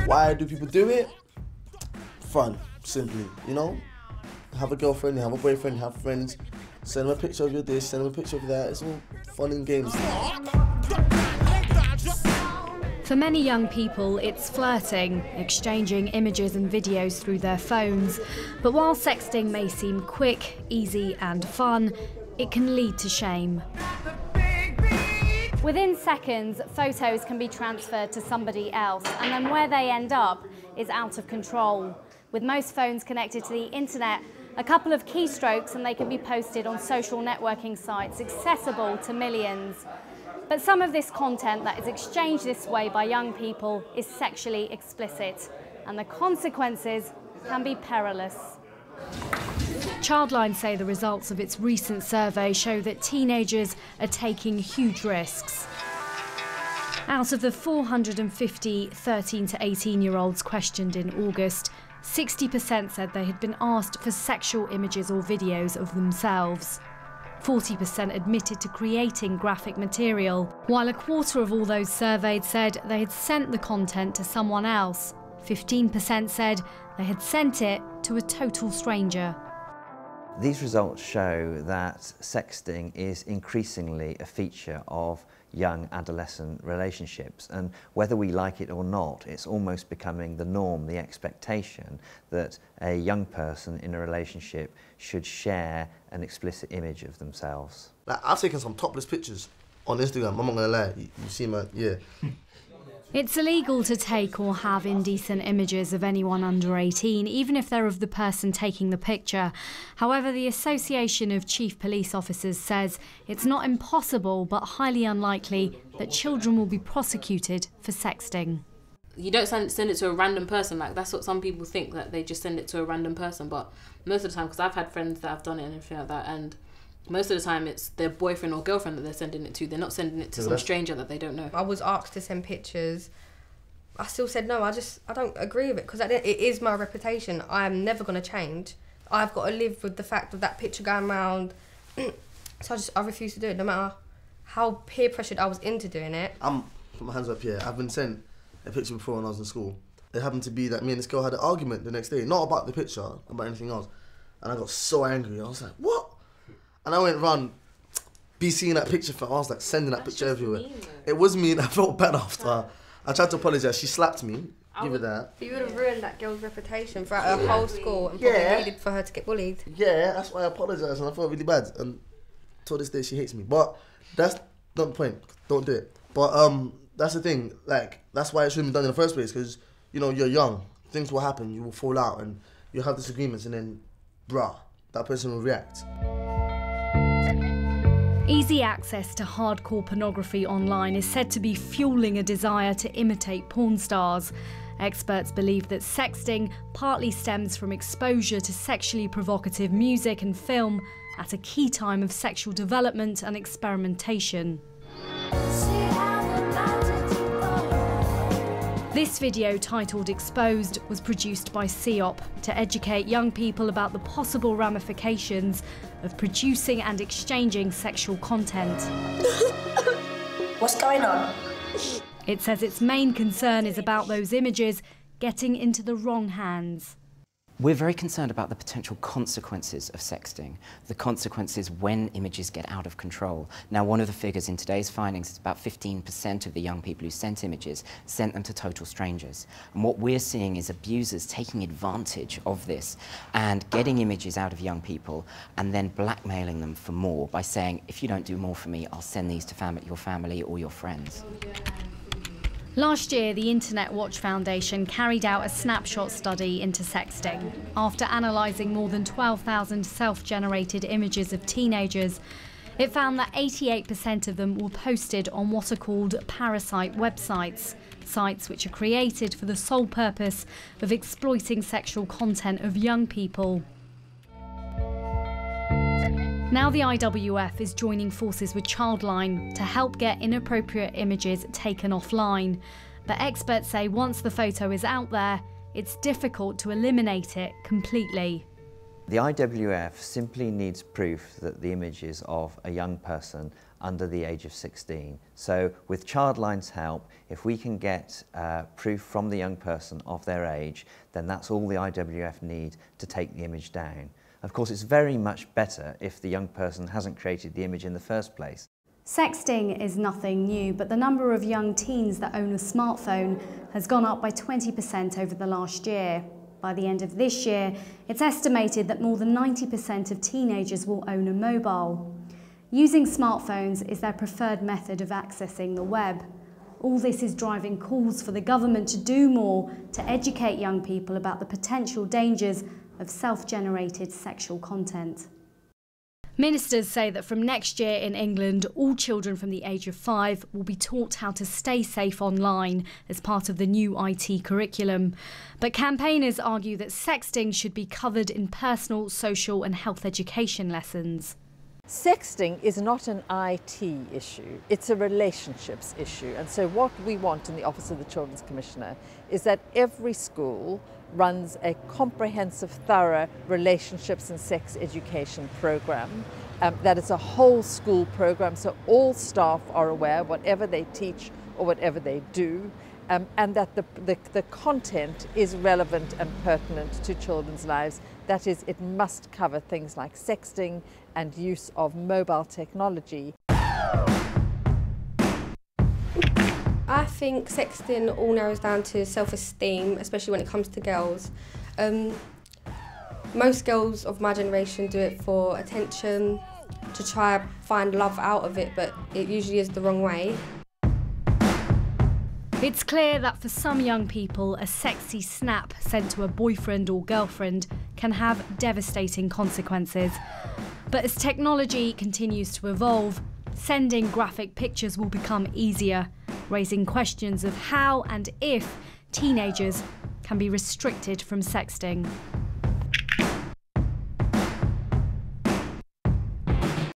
Why do people do it? Fun, simply, you know? Have a girlfriend, you have a boyfriend, you have friends, send them a picture of your this, send them a picture of that, it's all fun and games. For many young people, it's flirting, exchanging images and videos through their phones. But while sexting may seem quick, easy and fun, it can lead to shame. Within seconds, photos can be transferred to somebody else, and then where they end up is out of control. With most phones connected to the internet, a couple of keystrokes and they can be posted on social networking sites accessible to millions. But some of this content that is exchanged this way by young people is sexually explicit, and the consequences can be perilous. Childline say the results of its recent survey show that teenagers are taking huge risks. Out of the 450 13 to 18-year-olds questioned in August, 60% said they had been asked for sexual images or videos of themselves. 40% admitted to creating graphic material, while a quarter of all those surveyed said they had sent the content to someone else. 15% said they had sent it to a total stranger. These results show that sexting is increasingly a feature of young adolescent relationships, and whether we like it or not, it's almost becoming the norm, the expectation that a young person in a relationship should share an explicit image of themselves. Like, I've taken some topless pictures on Instagram, I'm not gonna lie, you see my, yeah. It's illegal to take or have indecent images of anyone under 18, even if they're of the person taking the picture. However, the Association of Chief Police Officers says it's not impossible but highly unlikely that children will be prosecuted for sexting. You don't send it to a random person, like that's what some people think, that they just send it to a random person, but most of the time, because I've had friends that have done it and everything like that, and most of the time it's their boyfriend or girlfriend that they're sending it to. They're not sending it to some stranger that they don't know. I was asked to send pictures. I still said no, I don't agree with it, because it is my reputation. I am never going to change. I've got to live with the fact of that picture going around. So I refuse to do it, no matter how peer pressured I was into doing it. Put my hands up here. I've been sent a picture before when I was in school. It happened to be that me and this girl had an argument the next day, not about the picture, about anything else. And I got so angry. I was like, what? And I went round, be seeing that picture, I was like sending that picture everywhere. It was me, and I felt bad after. I tried to apologise, she slapped me, give her that. You would have ruined that girl's reputation throughout her whole school, and probably needed for her to get bullied. Yeah, that's why I apologised, and I felt really bad. And till this day, she hates me. But that's not the point, don't do it. But that's the thing, like, that's why it shouldn't be done in the first place, because, you know, you're young, things will happen, you will fall out, and you'll have disagreements, and then, bruh, that person will react. Easy access to hardcore pornography online is said to be fueling a desire to imitate porn stars. Experts believe that sexting partly stems from exposure to sexually provocative music and film at a key time of sexual development and experimentation. This video, titled Exposed, was produced by CEOP to educate young people about the possible ramifications of producing and exchanging sexual content. What's going on? It says its main concern is about those images getting into the wrong hands. We're very concerned about the potential consequences of sexting, the consequences when images get out of control. Now, one of the figures in today's findings is about 15% of the young people who sent images sent them to total strangers. And what we're seeing is abusers taking advantage of this and getting images out of young people and then blackmailing them for more by saying, if you don't do more for me, I'll send these to your family or your friends. Last year, the Internet Watch Foundation carried out a snapshot study into sexting. After analysing more than 12,000 self-generated images of teenagers, it found that 88% of them were posted on what are called parasite websites, sites which are created for the sole purpose of exploiting sexual content of young people. Now the IWF is joining forces with Childline to help get inappropriate images taken offline. But experts say once the photo is out there, it's difficult to eliminate it completely. The IWF simply needs proof that the image is of a young person under the age of 16. So with Childline's help, if we can get proof from the young person of their age, then that's all the IWF need to take the image down. Of course, it's very much better if the young person hasn't created the image in the first place. Sexting is nothing new, but the number of young teens that own a smartphone has gone up by 20% over the last year. By the end of this year, it's estimated that more than 90% of teenagers will own a mobile. Using smartphones is their preferred method of accessing the web. All this is driving calls for the government to do more to educate young people about the potential dangers of self-generated sexual content. Ministers say that from next year in England, all children from the age of 5 will be taught how to stay safe online as part of the new IT curriculum. But campaigners argue that sexting should be covered in personal, social and health education lessons. Sexting is not an IT issue, it's a relationships issue. And so what we want in the Office of the Children's Commissioner is that every school runs a comprehensive, thorough relationships and sex education program. That is a whole school program, so all staff are aware, whatever they teach or whatever they do, and that the content is relevant and pertinent to children's lives. That is, it must cover things like sexting and use of mobile technology. I think sexting all narrows down to self-esteem, especially when it comes to girls. Most girls of my generation do it for attention, to try find love out of it, but it usually is the wrong way. It's clear that for some young people, a sexy snap sent to a boyfriend or girlfriend can have devastating consequences. But as technology continues to evolve, sending graphic pictures will become easier, raising questions of how and if teenagers can be restricted from sexting.